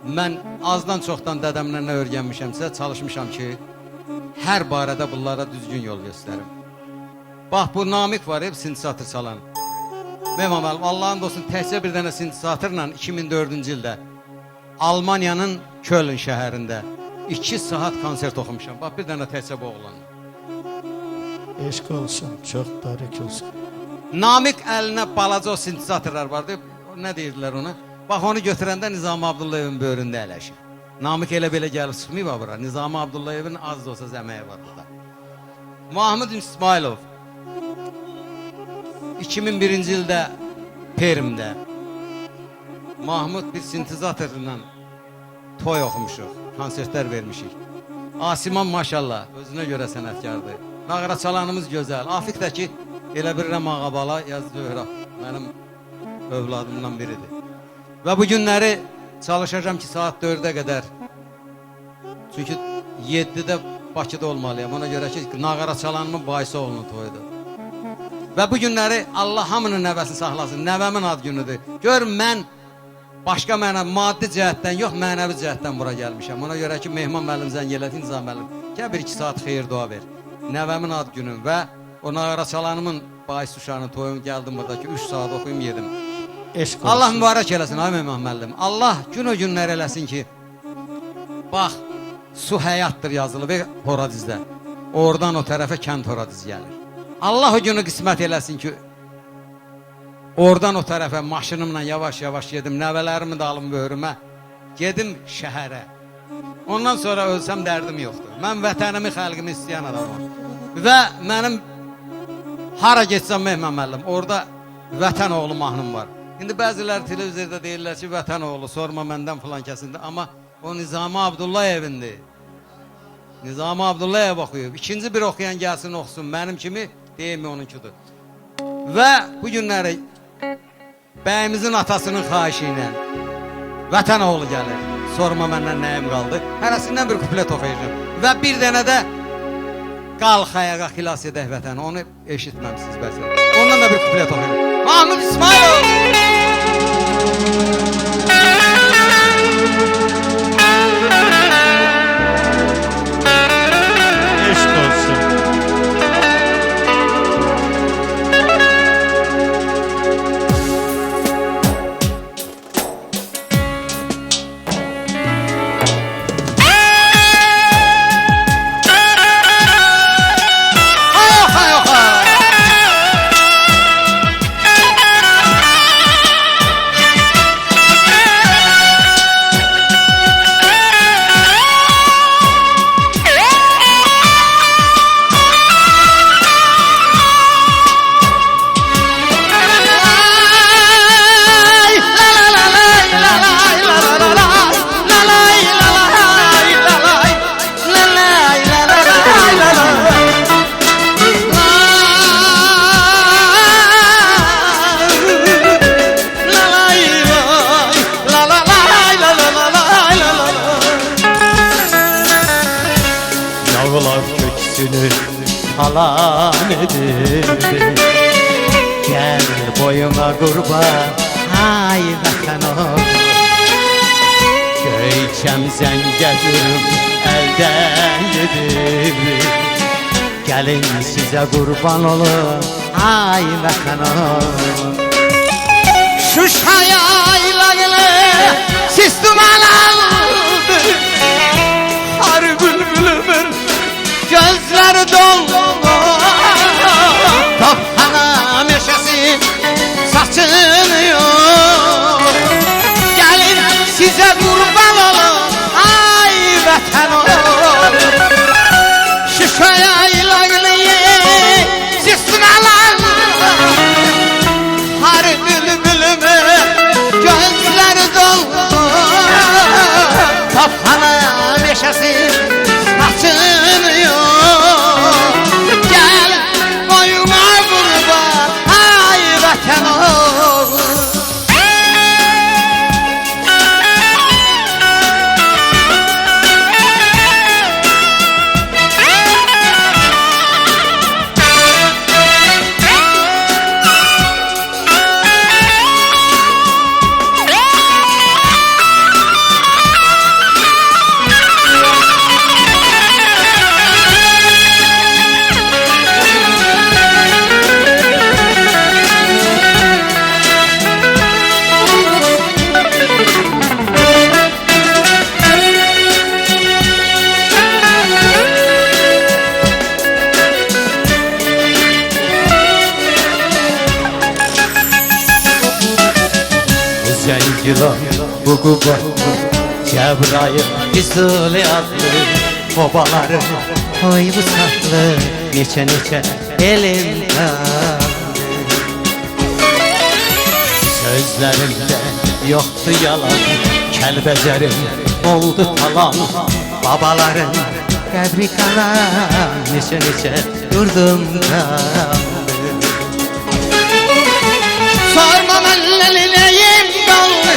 Mən azdan çoxdan dədəmlə nə öyrənmişəmsə, çalışmışam ki, hər barədə bunlara düzgün yol göstərim. Bax, bu Namik var, hep sintisatır çalan. Mənim əməlim, Allahın olsun, təhcə bir dənə sintisatırla 2004-cü ildə Almaniyanın Köln şəhərində 2 saat konsert oxumuşam. Bax, bir dənə təhcə bu oğlanla. Eşq olsun, çox barik olsun. Namik əlinə balaca o sintisatırlar vardı. Nə deyirlər ona? Bax, onu götürəndə Nizami Abdullayevin böyründə ələşir. Namik elə belə gəlib çıxmayıb bura. Nizami Abdullayevin az da olsa zəməyi var burada. Mahmud İsmailov 2001-ci ildə Perimdə Mahmud bir sintizatorla toy oxumuşuq, konsertlər vermişik. Asiman maşallah, özünə görə sənətkardır. Nağara çalanımız gözəl. Afiq də ki, elə bir Rəmağabala yazdı Öhrab, mənim övladımdan biridir. Və bu günləri çalışacağım ki, saat 4-ə qədər. Çünki 7-də Bakıda olmalıyam. Ona görə ki, nağara çalanımın Baysa oğlunun toyudur. Və bu günləri Allah hamının nəvəsini saxlasın. Nəvəmin ad günüdür. Gör, mən başqa maddi cəhətdən yox, mənəvi cəhətdən bura gəlmişəm. Ona görə ki, Mehman müəllim zəng elədi, Nizam müəllim. Gəl 1-2 saat xeyir dua ver. Nəvəmin ad günüm və o nağara çalanımın Baysa uşağının toyunu gəldim buradakı 3 saat oxuyum yedim. Eşq olsun. Allah mübarək eləsin, ay Mehman müəllim. Allah gün o günlər eləsin ki, bax, su həyatdır yazılı və Horadizdə. Oradan o tərəfə kənd Horadiz gəlir. Allah o günü qismət eləsin ki, oradan o tərəfə maşınımla yavaş-yavaş gedim, nəvələrimi də alım böyrümə, gedim şəhərə. Ondan sonra ölsəm dərdim yoxdur. Mən vətənimi, xəlqimi istəyən adamım. Və mənim hara getsəm Mehman müəllim, orada vətən oğlu mahnım var. İndi bəzilər televizorda deyirlər ki, vətən oğlu, sorma məndən filan kəsində, amma o Nizami Abdullayevindir. Nizami Abdullayev oxuyub. İkinci bir oxuyan gəlsin, oxusun. Mənim kimi deyimi onunkudur. Və bu günləri bəyimizin atasının xahişi ilə vətən oğlu gəlir. Sorma məndən nəyim qaldı. Hərəsindən bir kuplet oxuyacağım. Və bir dənə də qalx ayağa xilas edək vətəni. Onu eşitməmsiniz bəzən. Ondan da bir kuplet oxuyacağım. Mahmud İsmailov! Eşq olsun. Dağlar köksünü alan edir. Gel boyuna kurban, ay vətən oğlu. Göyçəm zəngədim, əldən gedir. Gəlin sizə qurban olun, ay vətən oğlu. Şuşa yaylağı siz duman aldı. Har bülbülümün gözləri doldu. Tophana meşəsi saçılıyor. Gəlin sizə qurban olun, ay vətən oğlu. Şuşa yaylağı siz duman aldı. Har bülbülümün gözləri doldu. Tophana meşəsi saçılıyor. Gel boyuma kurban, ay vətən oğlu. gelen bu qüvvətli Cəbrayıl Füzuli adlı babaları Oy bu saklı neçə elm qaldı Sözlərimdə yoxdu yalan Kəlbəcərim oldu talan Babaların qəbri qalan Neçə yurdum qaldı Sorma melleli neyim kaldı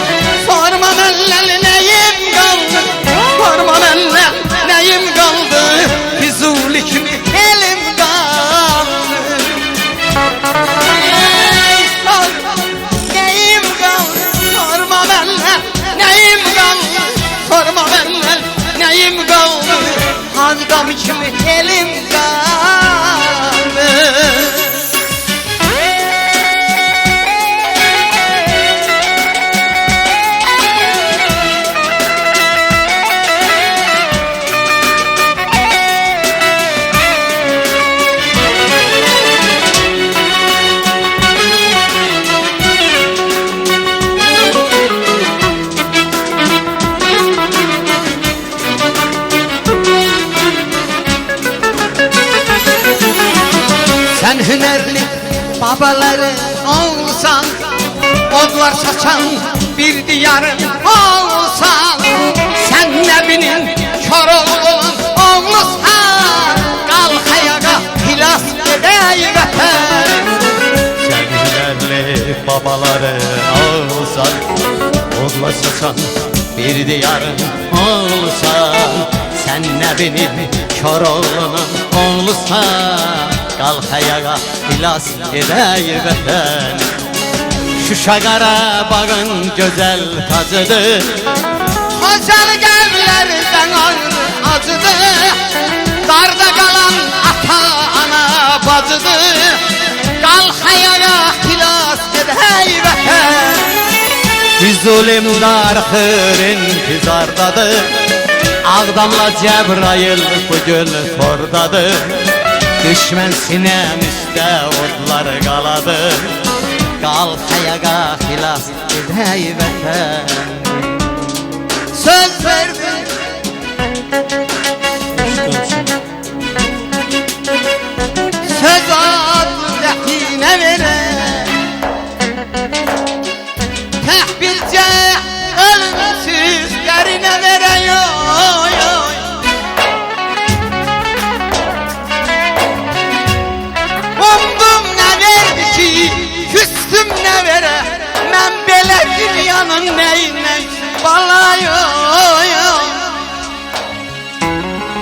Sorma melleli neyim kaldı Sorma melleli neyim kaldı Füzuli kimi elim kaldı Sorma neyim kaldı Sorma melleli neyim kaldı Sorma melleli neyim kaldı Hadgam kimi elim kaldı Sen hünerli babaları olsan Odlar saçan bir diyarın olsan Sen nebinin kör oğlun olsan Kalk ayağa hilas edey vətən Sen hünerli babaları olsan Odla saçan bir diyarın olsan Sen nebinin kör oğlunun olsan Kalk ayağa hilas edey vətən Şuşa Qarabağın gözəl tacıdır Hocal gəllərdən ayrı acıdır Darda qalan ata ana bacıdır Qalx ayağa xilas edey vətən Füzulim darxır intizardadır Ağdamla Cəbrayıl bugün tordadır Düşmən sinəm üstə odlar qaladır Qalx ayağa xilas edey vətən Söz verdim Söz adı rəhinə verə Təhbilcə ölümsüz qərinə verə yoy yoy Umdum nə verdi ki küstüm nə verə Mən belə dünyanın nəyinə bala yoy yoy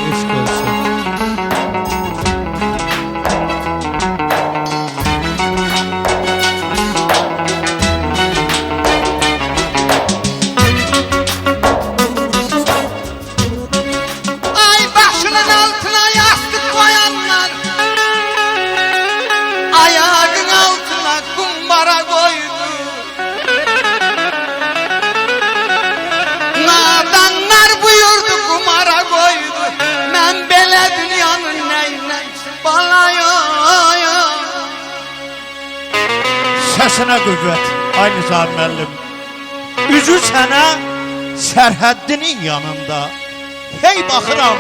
Eşq olsun Ay başının altına yastık koyanlar Ayağın altına kumbara koydu Nadanlar buyurdu kumara koydu Ben belə dünyanın neyine bala yoy yoy Səsinə qüvvət, ay Nizar müəllim. Üzü sənə sərhəddinin yanında. Hey baxıram,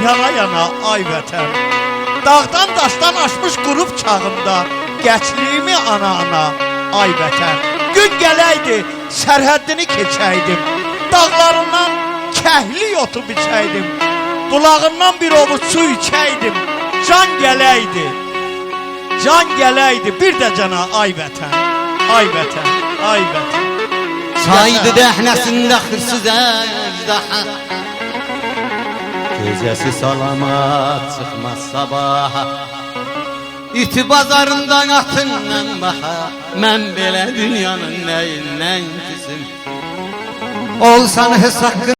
yana ay vətən. Dağdan daşdan aşmış qurub çağında. Gəçliyimi ana, ay vətən. Gün gələydi, sərhəddini keçəydim. Dağlarından kəhli yotu biçəydim. Qulağından bir ovuc su içəydim. Can gələydi, bir də cana ay vətən, ay vətən, ay vətən. Saydı dəhnəsində xırsız əjdaha Gecəsi salamat çıxmaz sabaha İti bazarından atından baxa Mən belə dünyanın nəyindən küsüm Olsan hesab